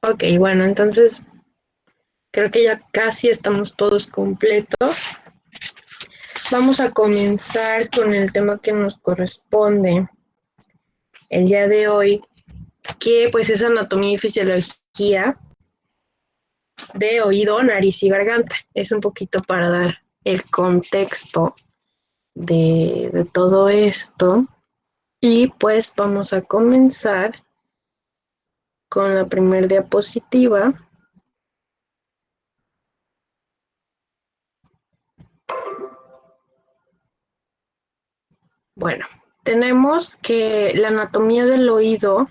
Ok, bueno, entonces creo que ya casi estamos todos completos. Vamos a comenzar con el tema que nos corresponde el día de hoy, que pues es anatomía y fisiología de oído, nariz y garganta. Es un poquito para dar el contexto de todo esto. Y pues vamos a comenzar con la primera diapositiva. Bueno, tenemos que la anatomía del oído,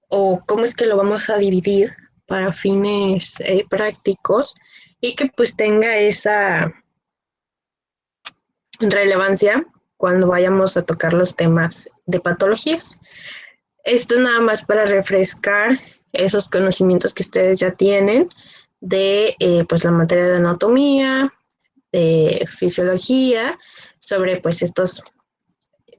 o cómo es que lo vamos a dividir para fines prácticos, y que pues tenga esa relevancia cuando vayamos a tocar los temas de patologías. Esto es nada más para refrescar esos conocimientos que ustedes ya tienen de pues la materia de anatomía, de fisiología, sobre pues estas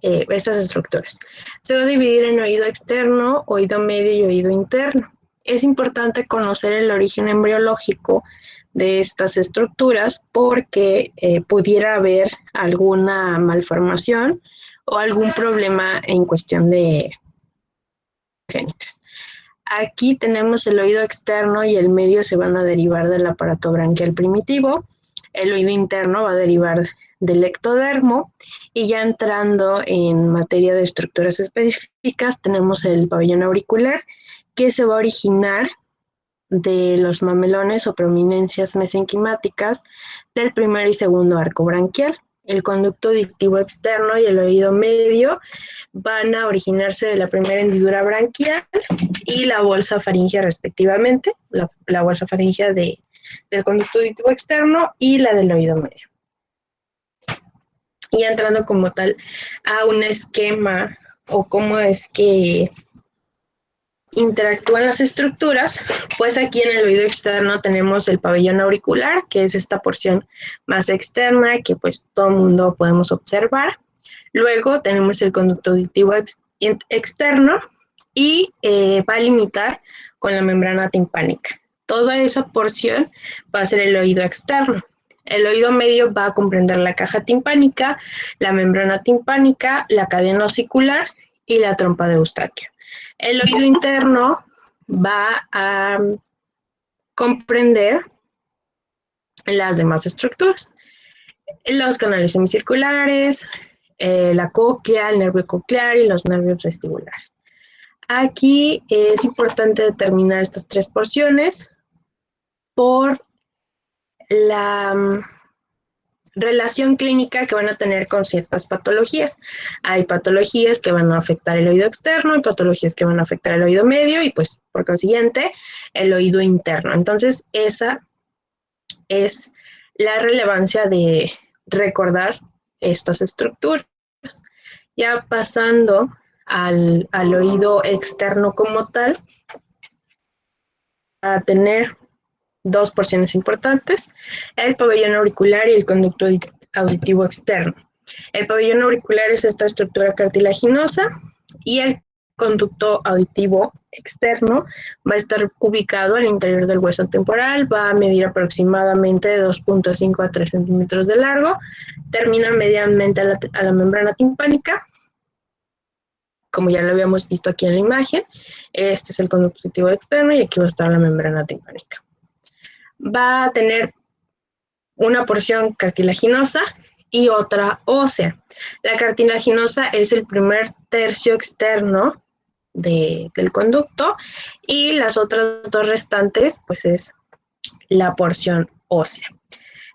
estructuras. Se va a dividir en oído externo, oído medio y oído interno. Es importante conocer el origen embriológico de estas estructuras porque pudiera haber alguna malformación o algún problema en cuestión de génites. Aquí tenemos el oído externo y el medio se van a derivar del aparato branquial primitivo. El oído interno va a derivar del ectodermo, y ya entrando en materia de estructuras específicas tenemos el pabellón auricular, que se va a originar de los mamelones o prominencias mesenquimáticas del primer y segundo arco branquial. El conducto auditivo externo y el oído medio van a originarse de la primera hendidura branquial y la bolsa faríngea respectivamente, la bolsa faríngea del conducto auditivo externo y la del oído medio. Y entrando como tal a un esquema o cómo es que interactúan las estructuras, pues aquí en el oído externo tenemos el pabellón auricular, que es esta porción más externa que pues todo el mundo podemos observar. Luego tenemos el conducto auditivo externo y va a limitar con la membrana timpánica. Toda esa porción va a ser el oído externo. El oído medio va a comprender la caja timpánica, la membrana timpánica, la cadena osicular y la trompa de Eustaquio. El oído interno va a comprender las demás estructuras, los canales semicirculares, la cóclea, el nervio coclear y los nervios vestibulares. Aquí es importante determinar estas tres porciones por la relación clínica que van a tener con ciertas patologías. Hay patologías que van a afectar el oído externo, hay patologías que van a afectar el oído medio y pues por consiguiente el oído interno. Entonces esa es la relevancia de recordar estas estructuras. Ya pasando al oído externo como tal, a tener dos porciones importantes, el pabellón auricular y el conducto auditivo externo. El pabellón auricular es esta estructura cartilaginosa y el conducto auditivo externo va a estar ubicado al interior del hueso temporal, va a medir aproximadamente de 2.5 a 3 centímetros de largo, termina medianamente a la membrana timpánica, como ya lo habíamos visto aquí en la imagen. Este es el conducto auditivo externo y aquí va a estar la membrana timpánica. Va a tener una porción cartilaginosa y otra ósea. La cartilaginosa es el primer tercio externo del conducto y las otras dos restantes pues es la porción ósea.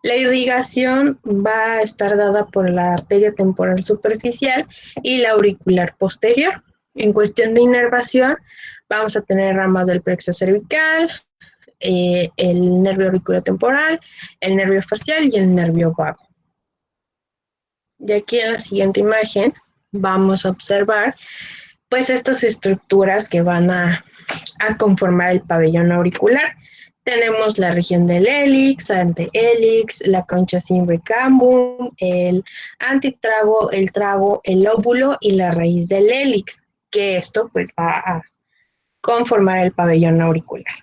La irrigación va a estar dada por la arteria temporal superficial y la auricular posterior. En cuestión de inervación vamos a tener ramas del plexo cervical, el nervio auriculotemporal, el nervio facial y el nervio vago. Y aquí en la siguiente imagen vamos a observar pues estas estructuras que van a conformar el pabellón auricular. Tenemos la región del hélix, antehélix, la concha cimbricambum, el antitrago, el trago, el lóbulo y la raíz del hélix, que esto pues va conformar el pabellón auricular.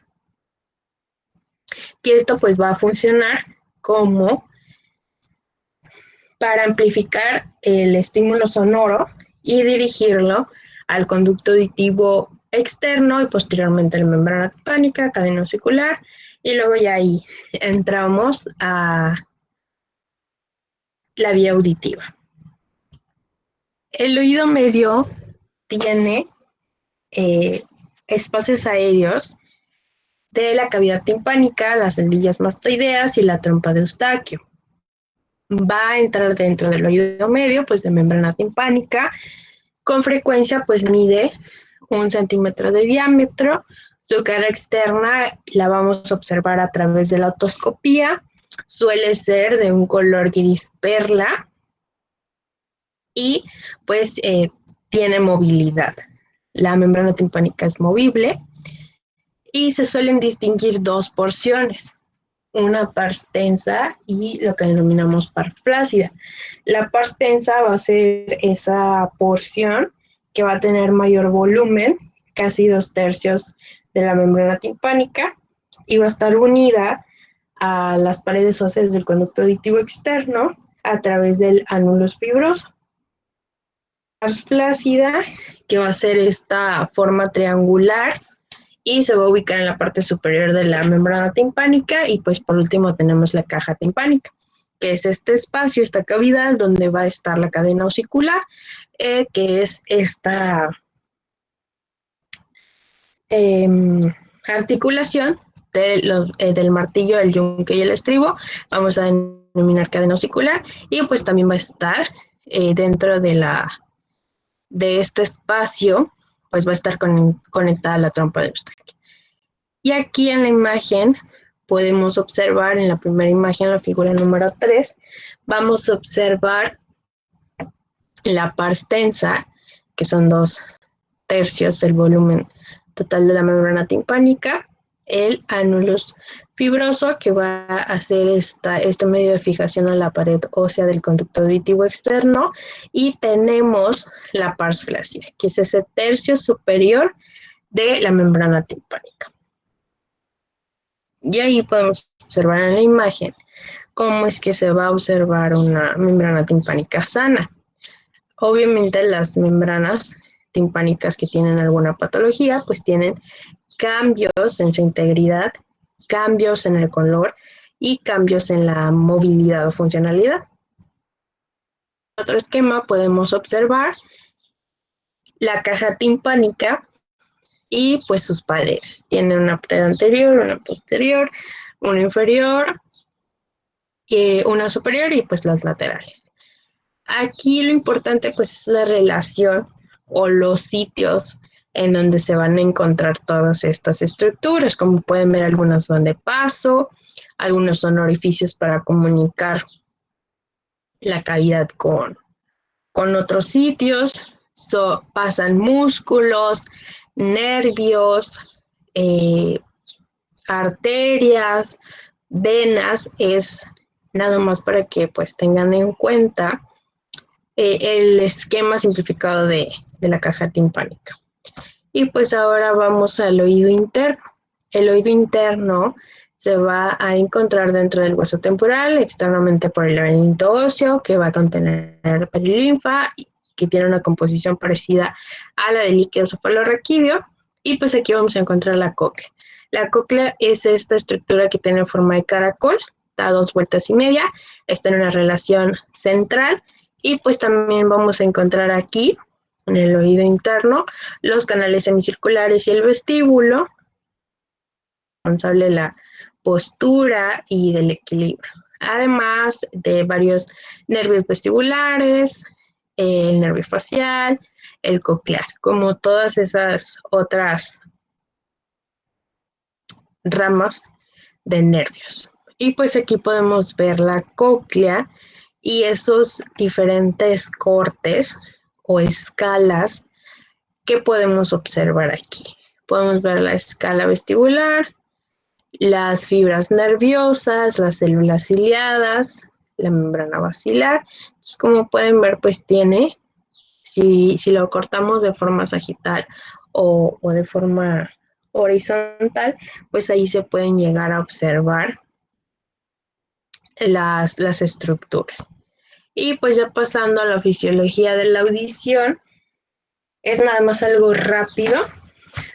Y esto pues va a funcionar como para amplificar el estímulo sonoro y dirigirlo al conducto auditivo externo y posteriormente a la membrana timpánica, cadena auricular, y luego ya ahí entramos a la vía auditiva. El oído medio tiene espacios aéreos de la cavidad timpánica, las celdillas mastoideas y la trompa de Eustaquio. Va a entrar dentro del oído medio, pues de membrana timpánica. Con frecuencia, pues mide 1 centímetro de diámetro. Su cara externa la vamos a observar a través de la otoscopía. Suele ser de un color gris perla y pues tiene movilidad. La membrana timpánica es movible y se suelen distinguir dos porciones, una pars tensa y lo que denominamos pars flácida. La pars tensa va a ser esa porción que va a tener mayor volumen, casi 2/3 de la membrana timpánica, y va a estar unida a las paredes óseas del conducto auditivo externo a través del annulus fibroso. Pars flácida, que va a ser esta forma triangular y se va a ubicar en la parte superior de la membrana timpánica, y pues por último tenemos la caja timpánica, que es este espacio, esta cavidad donde va a estar la cadena auricular, que es esta articulación del martillo, el yunque y el estribo, vamos a denominar cadena auricular, y pues también va a estar dentro de este espacio, pues va a estar conectada a la trompa de Eustaquio. Y aquí en la imagen podemos observar, en la primera imagen, la figura número 3, vamos a observar la pars tensa, que son 2/3 del volumen total de la membrana timpánica, el annulus fibroso, que va a hacer este medio de fijación a la pared ósea del conducto auditivo externo, y tenemos la pars flácida, que es ese tercio superior de la membrana timpánica. Y ahí podemos observar en la imagen cómo es que se va a observar una membrana timpánica sana. Obviamente las membranas timpánicas que tienen alguna patología, pues tienen cambios en su integridad, cambios en el color y cambios en la movilidad o funcionalidad. En otro esquema podemos observar la caja timpánica y pues sus paredes. Tiene una pared anterior, una posterior, una inferior, una superior y pues las laterales. Aquí lo importante pues es la relación o los sitios en donde se van a encontrar todas estas estructuras. Como pueden ver, algunas van de paso, algunos son orificios para comunicar la cavidad con otros sitios, pasan músculos, nervios, arterias, venas. Es nada más para que pues tengan en cuenta el esquema simplificado de la caja timpánica. Y pues ahora vamos al oído interno. El oído interno se va a encontrar dentro del hueso temporal, externamente por el laberinto óseo, que va a contener perilinfa, que tiene una composición parecida a la del líquido cefalorraquídeo. Y pues aquí vamos a encontrar la cóclea. La cóclea es esta estructura que tiene forma de caracol, da 2 vueltas y media, está en una relación central, y pues también vamos a encontrar aquí, en el oído interno, los canales semicirculares y el vestíbulo, responsable de la postura y del equilibrio, además de varios nervios vestibulares, el nervio facial, el coclear, como todas esas otras ramas de nervios. Y pues aquí podemos ver la cóclea y esos diferentes cortes o escalas que podemos observar aquí. Podemos ver la escala vestibular, las fibras nerviosas, las células ciliadas, la membrana basilar. Entonces, como pueden ver, pues tiene, si lo cortamos de forma sagital o de forma horizontal, pues ahí se pueden llegar a observar las estructuras. Y pues ya pasando a la fisiología de la audición, es nada más algo rápido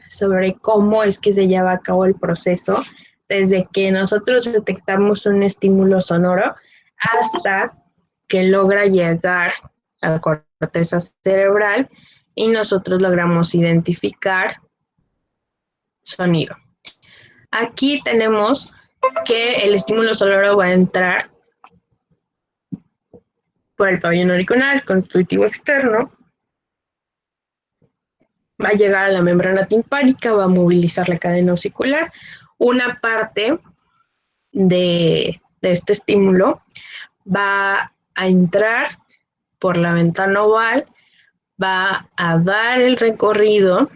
sobre cómo es que se lleva a cabo el proceso desde que nosotros detectamos un estímulo sonoro hasta que logra llegar a la corteza cerebral y nosotros logramos identificar sonido. Aquí tenemos que el estímulo sonoro va a entrar por el pabellón auricular constitutivo externo, va a llegar a la membrana timpánica, va a movilizar la cadena osicular. Una parte de este estímulo va a entrar por la ventana oval, va a dar el recorrido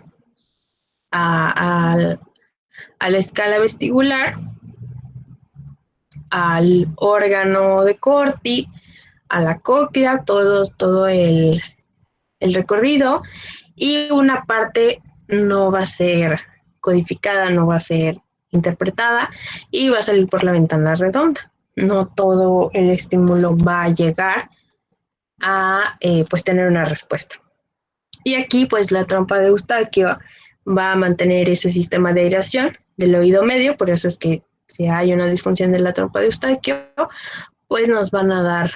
a la escala vestibular, al órgano de Corti, a la cóclea, todo el recorrido, y una parte no va a ser codificada, no va a ser interpretada y va a salir por la ventana redonda. No todo el estímulo va a llegar a pues tener una respuesta. Y aquí pues la trompa de Eustaquio va a mantener ese sistema de aireación del oído medio, por eso es que si hay una disfunción de la trompa de Eustaquio, pues nos van a dar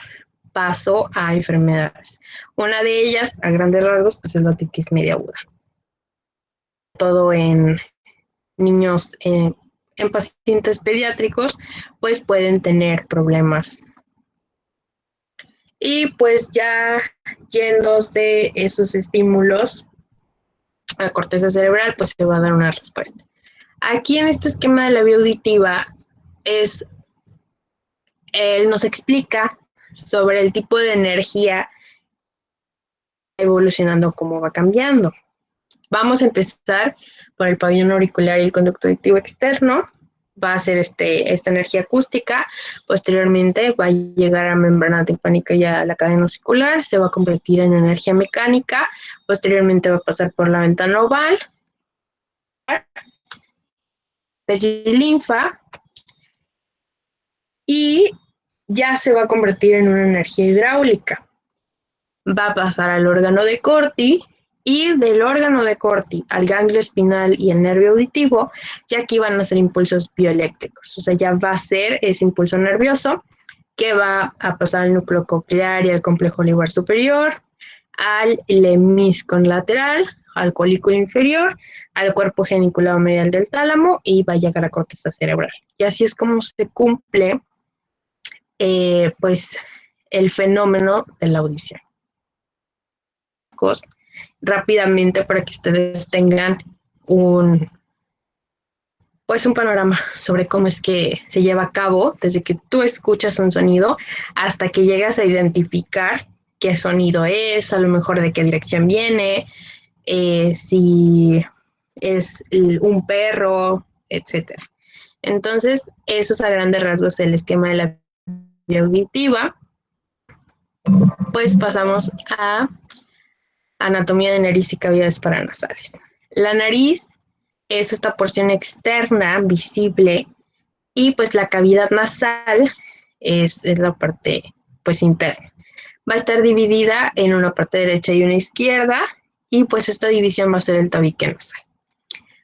paso a enfermedades. Una de ellas, a grandes rasgos, pues es la otitis media aguda. Todo en niños, en pacientes pediátricos, pues pueden tener problemas. Y pues ya yéndose esos estímulos a la corteza cerebral, pues se va a dar una respuesta. Aquí en este esquema de la vía auditiva él nos explica sobre el tipo de energía evolucionando, cómo va cambiando. Vamos a empezar por el pabellón auricular y el conducto auditivo externo. Va a ser esta energía acústica. Posteriormente va a llegar a la membrana timpánica y a la cadena osicular. Se va a convertir en energía mecánica. Posteriormente va a pasar por la ventana oval, perilinfa, y ya se va a convertir en una energía hidráulica. Va a pasar al órgano de Corti, y del órgano de Corti al ganglio espinal y el nervio auditivo, ya aquí van a ser impulsos bioeléctricos. O sea, ya va a ser ese impulso nervioso que va a pasar al núcleo coclear y al complejo libar superior, al lemiscón lateral, al colículo inferior, al cuerpo geniculado medial del tálamo y va a llegar a corteza cerebral. Y así es como se cumple pues el fenómeno de la audición. Rápidamente para que ustedes tengan pues un panorama sobre cómo es que se lleva a cabo desde que tú escuchas un sonido hasta que llegas a identificar qué sonido es, a lo mejor de qué dirección viene, si es un perro, etcétera. Entonces, eso es a grandes rasgos el esquema de la vía auditiva. Pues pasamos a anatomía de nariz y cavidades paranasales. La nariz es esta porción externa, visible, y pues la cavidad nasal es la parte pues interna. Va a estar dividida en una parte derecha y una izquierda, y pues esta división va a ser el tabique nasal.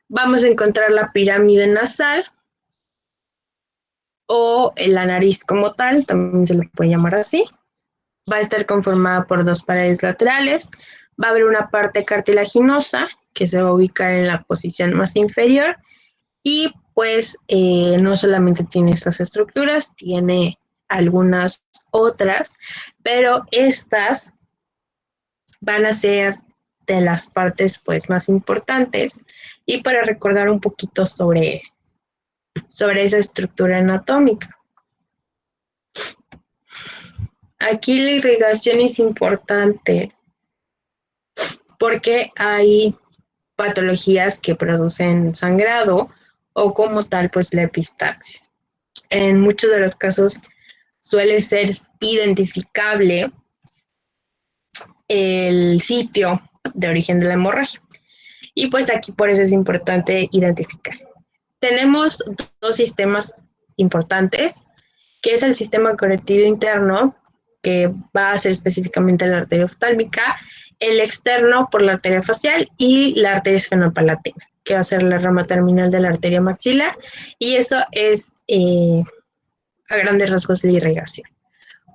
Vamos a encontrar la pirámide nasal o la nariz como tal, también se le puede llamar así. Va a estar conformada por dos paredes laterales. Va a haber una parte cartilaginosa que se va a ubicar en la posición más inferior, y pues no solamente tiene estas estructuras, tiene algunas otras, pero estas van a ser de las partes pues más importantes, y para recordar un poquito sobre esa estructura anatómica. Aquí la irrigación es importante porque hay patologías que producen sangrado o como tal pues la epistaxis. En muchos de los casos suele ser identificable el sitio de origen de la hemorragia. Y pues aquí por eso es importante identificar. Tenemos dos sistemas importantes, que es el sistema carotido interno, que va a ser específicamente la arteria oftálmica, el externo por la arteria facial y la arteria esfenopalatina, que va a ser la rama terminal de la arteria maxilar, y eso es a grandes rasgos la irrigación.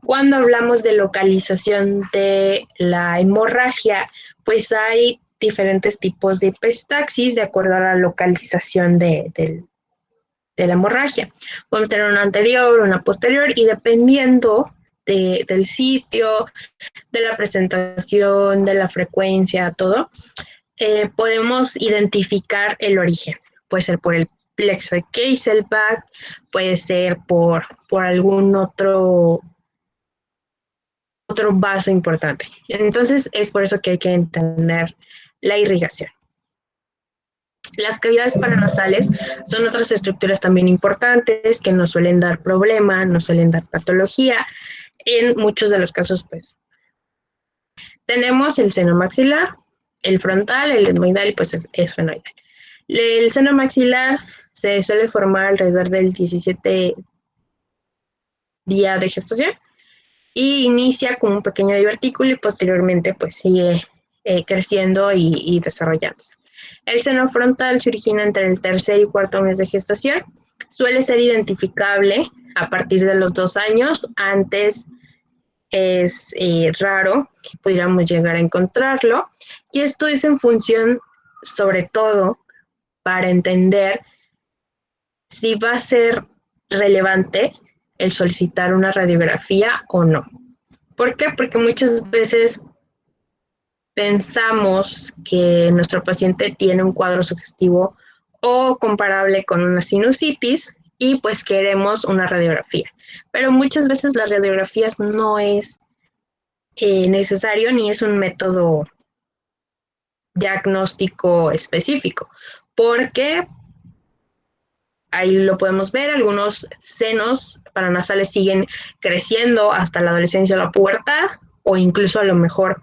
Cuando hablamos de localización de la hemorragia, pues hay diferentes tipos de epistaxis de acuerdo a la localización de la hemorragia. Podemos tener una anterior, una posterior, y dependiendo del sitio, de la presentación, de la frecuencia, todo, podemos identificar el origen. Puede ser por el plexo de Kieselbach, puede ser por algún otro vaso importante. Entonces, es por eso que hay que entender la irrigación. Las cavidades paranasales son otras estructuras también importantes que nos suelen dar problema, nos suelen dar patología. En muchos de los casos, pues, tenemos el seno maxilar, el frontal, el etmoidal y pues el esfenoidal. El seno maxilar se suele formar alrededor del 17 día de gestación y inicia como un pequeño divertículo y posteriormente pues sigue creciendo y desarrollándose. El seno frontal se origina entre el tercer y cuarto mes de gestación. Suele ser identificable a partir de los 2 años. Antes es raro que pudiéramos llegar a encontrarlo. Y esto es en función, sobre todo, para entender si va a ser relevante el solicitar una radiografía o no. ¿Por qué? Porque muchas veces pensamos que nuestro paciente tiene un cuadro sugestivo o comparable con una sinusitis y pues queremos una radiografía. Pero muchas veces las radiografías no es necesario ni es un método diagnóstico específico, porque ahí lo podemos ver, algunos senos paranasales siguen creciendo hasta la adolescencia o la pubertad, o incluso a lo mejor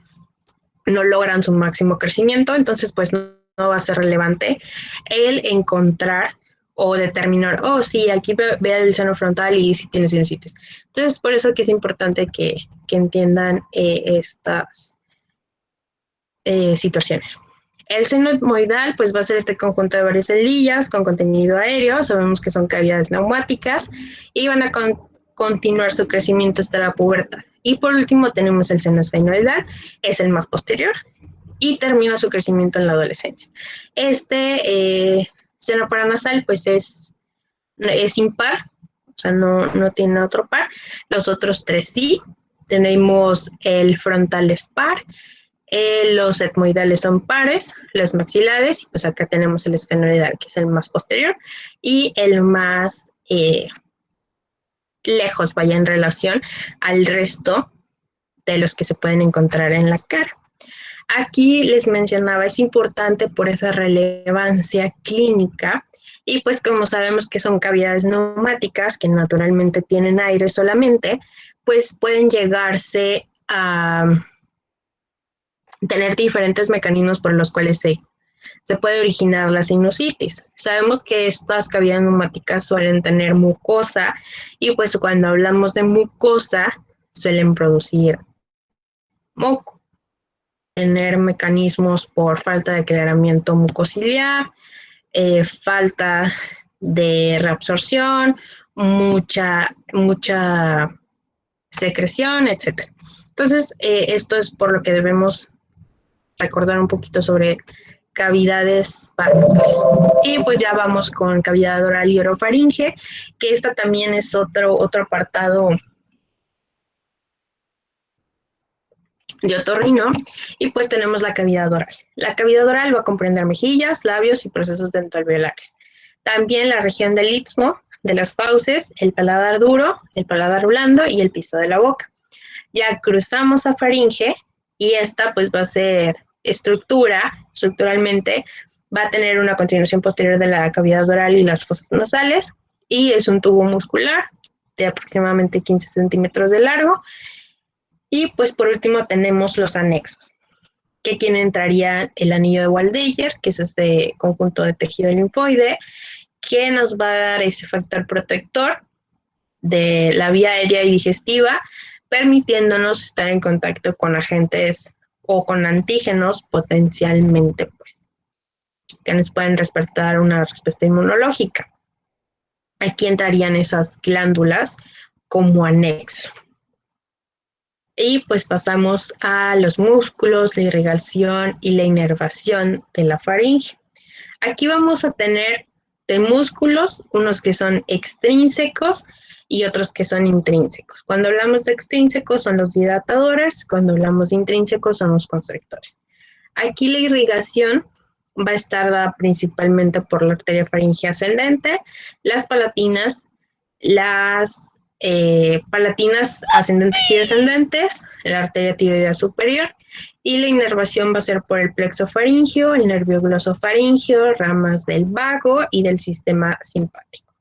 no logran su máximo crecimiento, entonces pues no va a ser relevante el encontrar o determinar, oh sí, aquí vea el seno frontal y si tiene sinusitis. Entonces por eso que es importante que entiendan estas situaciones. El seno etmoidal pues va a ser este conjunto de varias celillas con contenido aéreo, sabemos que son cavidades neumáticas y van a continuar su crecimiento hasta la pubertad. Y por último tenemos el seno esfenoidal, es el más posterior y termina su crecimiento en la adolescencia. Seno paranasal pues es impar, o sea, no tiene otro par. Los otros 3 sí. Tenemos el frontal es par, los etmoidales son pares, los maxilares, y pues acá tenemos el esfenoidal, que es el más posterior, y el más lejos, vaya en relación al resto de los que se pueden encontrar en la cara. Aquí les mencionaba, es importante por esa relevancia clínica y pues como sabemos que son cavidades neumáticas que naturalmente tienen aire solamente, pues pueden llegarse a tener diferentes mecanismos por los cuales se puede originar la sinusitis. Sabemos que estas cavidades neumáticas suelen tener mucosa y pues cuando hablamos de mucosa suelen producir moco, tener mecanismos por falta de aclaramiento mucociliar, falta de reabsorción, mucha secreción, etc. Entonces, esto es por lo que debemos recordar un poquito sobre cavidades paranasales. Y pues ya vamos con cavidad oral y orofaringe, que esta también es otro apartado de otorrino, y pues tenemos la cavidad oral. La cavidad oral va a comprender mejillas, labios y procesos dentoalveolares. También la región del istmo, de las fauces, el paladar duro, el paladar blando y el piso de la boca. Ya cruzamos a faringe y esta pues va a ser estructuralmente, va a tener una continuación posterior de la cavidad oral y las fosas nasales, y es un tubo muscular de aproximadamente 15 centímetros de largo. Y pues por último tenemos los anexos. que aquí entraría el anillo de Waldeyer, que es este conjunto de tejido linfoide, que nos va a dar ese factor protector de la vía aérea y digestiva, permitiéndonos estar en contacto con agentes o con antígenos potencialmente, pues, que nos pueden despertar una respuesta inmunológica. Aquí entrarían esas glándulas como anexo. Y pues pasamos a los músculos, la irrigación y la inervación de la faringe. Aquí vamos a tener de músculos, unos que son extrínsecos y otros que son intrínsecos. Cuando hablamos de extrínsecos son los dilatadores, cuando hablamos de intrínsecos son los constrictores. Aquí la irrigación va a estar dada principalmente por la arteria faríngea ascendente, las palatinas, las palatinas ascendentes y descendentes, la arteria tiroidea superior, y la inervación va a ser por el plexo faríngeo, el nervio glosofaríngeo, ramas del vago y del sistema simpático.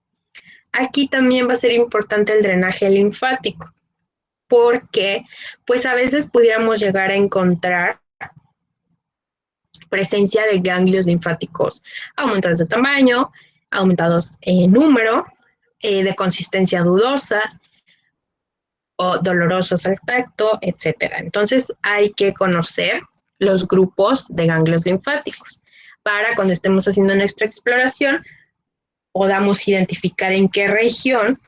Aquí también va a ser importante el drenaje linfático, porque pues a veces pudiéramos llegar a encontrar presencia de ganglios linfáticos aumentados de tamaño, aumentados en número, de consistencia dudosa o dolorosos al tacto, etcétera. Entonces hay que conocer los grupos de ganglios linfáticos para cuando estemos haciendo nuestra exploración podamos identificar en qué región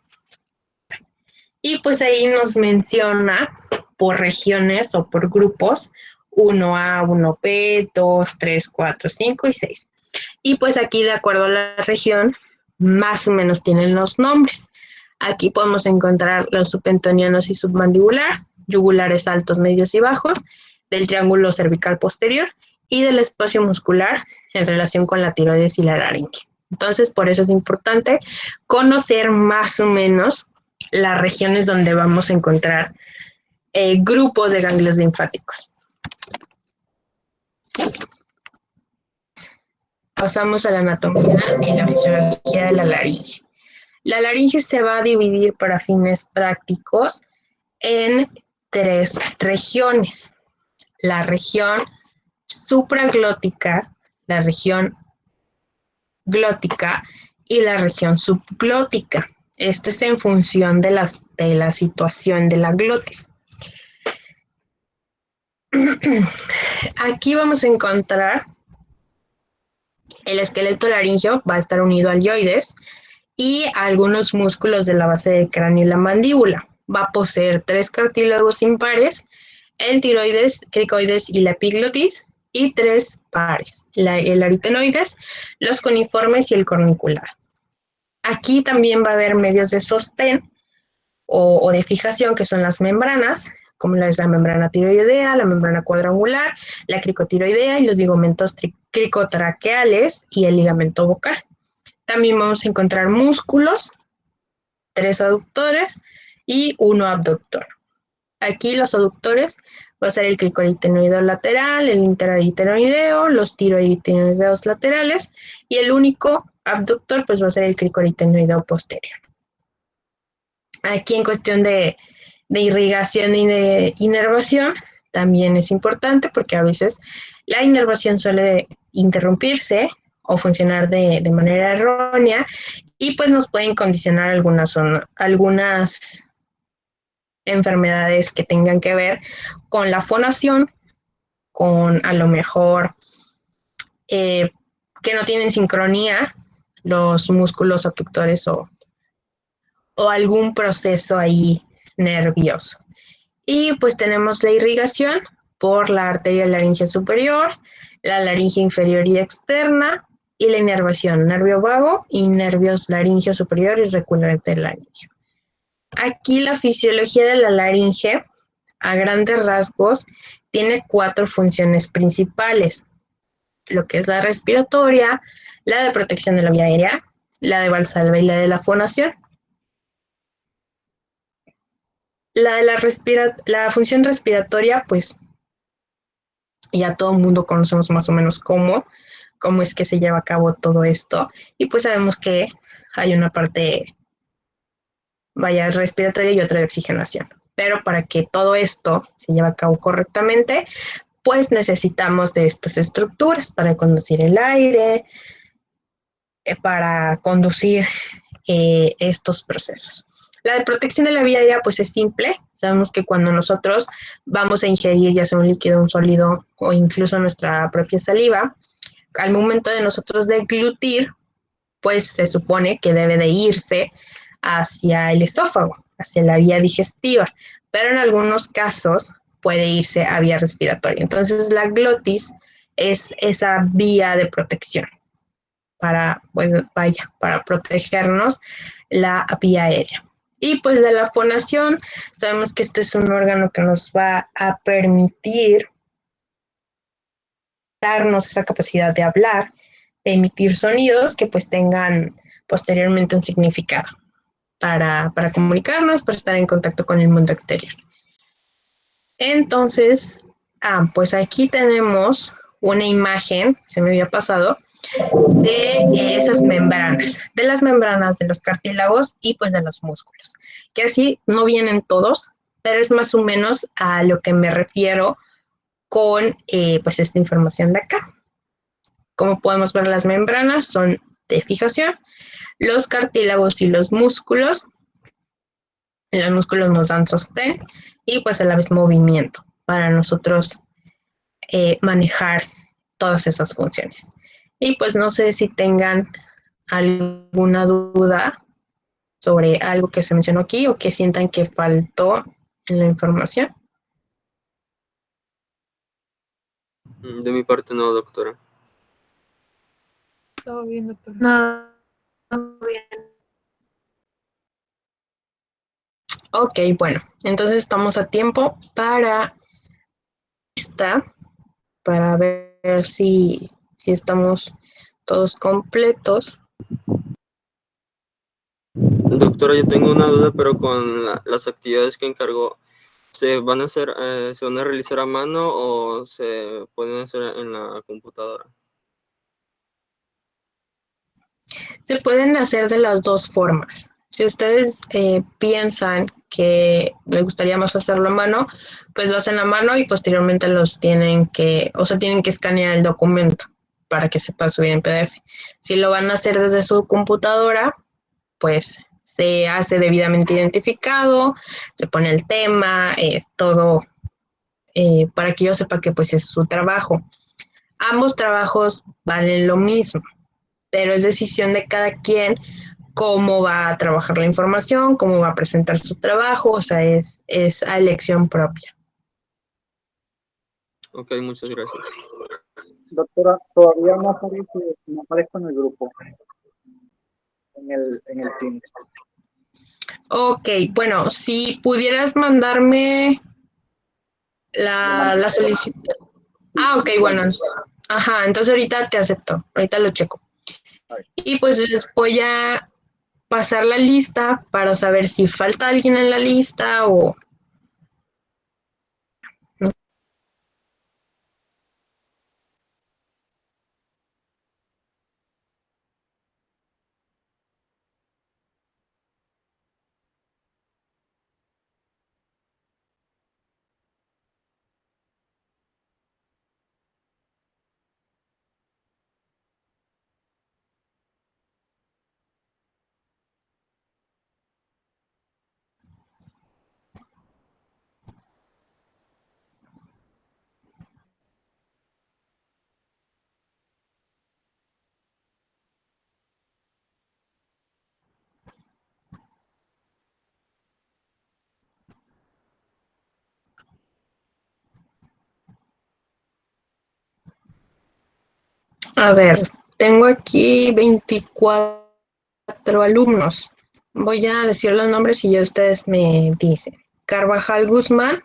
y pues ahí nos menciona por regiones o por grupos 1A, 1B, 2, 3, 4, 5 y 6. Y pues aquí de acuerdo a la región más o menos tienen los nombres. Aquí podemos encontrar los subentonianos y submandibular, yugulares altos, medios y bajos, del triángulo cervical posterior y del espacio muscular en relación con la tiroides y la laringe. Entonces, por eso es importante conocer más o menos las regiones donde vamos a encontrar grupos de ganglios linfáticos. Pasamos a la anatomía y la fisiología de la laringe. La laringe se va a dividir para fines prácticos en 3 regiones. La región supraglótica, la región glótica y la región subglótica. Esto es en función de la situación de la glotis. Aquí vamos a encontrar el esqueleto laríngeo, va a estar unido al hioides y algunos músculos de la base del cráneo y la mandíbula. Va a poseer 3 cartílagos impares, el tiroides, cricoides y la epiglotis, y 3 pares, el aritenoides, los coniformes y el corniculado. Aquí también va a haber medios de sostén o de fijación, que son las membranas, como es la membrana tiroidea, la membrana cuadrangular, la cricotiroidea y los ligamentos cricotraqueales y el ligamento vocal. También vamos a encontrar músculos, 3 aductores y 1 abductor. Aquí los aductores va a ser el cricoaritenoideo lateral, el interaritenoideo, los tiroaritenoideos laterales y el único abductor pues va a ser el cricoaritenoideo posterior. Aquí en cuestión de irrigación y de inervación también es importante porque a veces la inervación suele interrumpirse o funcionar de manera errónea y pues nos pueden condicionar algunas enfermedades que tengan que ver con la fonación, con a lo mejor que no tienen sincronía los músculos abductores o algún proceso ahí nervioso. Y pues tenemos la irrigación por la arteria laringea superior, la laringe inferior y externa, y la inervación, nervio vago y nervios laringeo superior y reculante laringeo. Aquí la fisiología de la laringe, a grandes rasgos, tiene 4 funciones principales, lo que es la respiratoria, la de protección de la vía aérea, la de valsalva y la de la fonación. La función respiratoria, pues ya todo el mundo conocemos más o menos cómo es que se lleva a cabo todo esto, y pues sabemos que hay una parte, respiratoria y otra de oxigenación. Pero para que todo esto se lleve a cabo correctamente, pues necesitamos de estas estructuras para conducir el aire, para conducir estos procesos. La de protección de la vía aérea pues es simple. Sabemos que cuando nosotros vamos a ingerir ya sea un líquido, un sólido o incluso nuestra propia saliva, al momento de nosotros deglutir, pues se supone que debe de irse hacia el esófago, hacia la vía digestiva, pero en algunos casos puede irse a vía respiratoria. Entonces la glotis es esa vía de protección para, pues vaya, para protegernos la vía aérea. Y pues de la fonación, sabemos que este es un órgano que nos va a permitir darnos esa capacidad de hablar, de emitir sonidos que pues tengan posteriormente un significado para comunicarnos, para estar en contacto con el mundo exterior. Entonces, pues aquí tenemos una imagen, se me había pasado, de esas membranas, de las membranas de los cartílagos y pues de los músculos, que así no vienen todos, pero es más o menos a lo que me refiero con pues esta información de acá. Como podemos ver, las membranas son de fijación, los cartílagos y los músculos nos dan sostén y pues a la vez movimiento para nosotros manejar todas esas funciones. Y pues no sé si tengan alguna duda sobre algo que se mencionó aquí o que sientan que faltó en la información. De mi parte no, doctora. Todo bien, doctor. No, bien. Ok, bueno, entonces estamos a tiempo para ver si estamos todos completos. Doctora, yo tengo una duda, pero con las actividades que encargó, ¿se van a realizar a mano o se pueden hacer en la computadora? Se pueden hacer de las dos formas. Si ustedes piensan que les gustaría más hacerlo a mano, pues lo hacen a mano y posteriormente tienen que escanear el documento para que se pueda subir en PDF. Si lo van a hacer desde su computadora, pues se hace debidamente identificado, se pone el tema, todo para que yo sepa que pues es su trabajo. Ambos trabajos valen lo mismo, pero es decisión de cada quien cómo va a trabajar la información, cómo va a presentar su trabajo, o sea, es a elección propia. Ok, muchas gracias. Doctora, todavía no aparezco en el grupo, en el Teams. Ok, bueno, si pudieras mandarme la solicitud. Ok, bueno. Ajá, entonces ahorita te acepto, ahorita lo checo. Y pues les voy a pasar la lista para saber si falta alguien en la lista o... A ver, tengo aquí 24 alumnos. Voy a decir los nombres y ya ustedes me dicen. Carvajal Guzmán,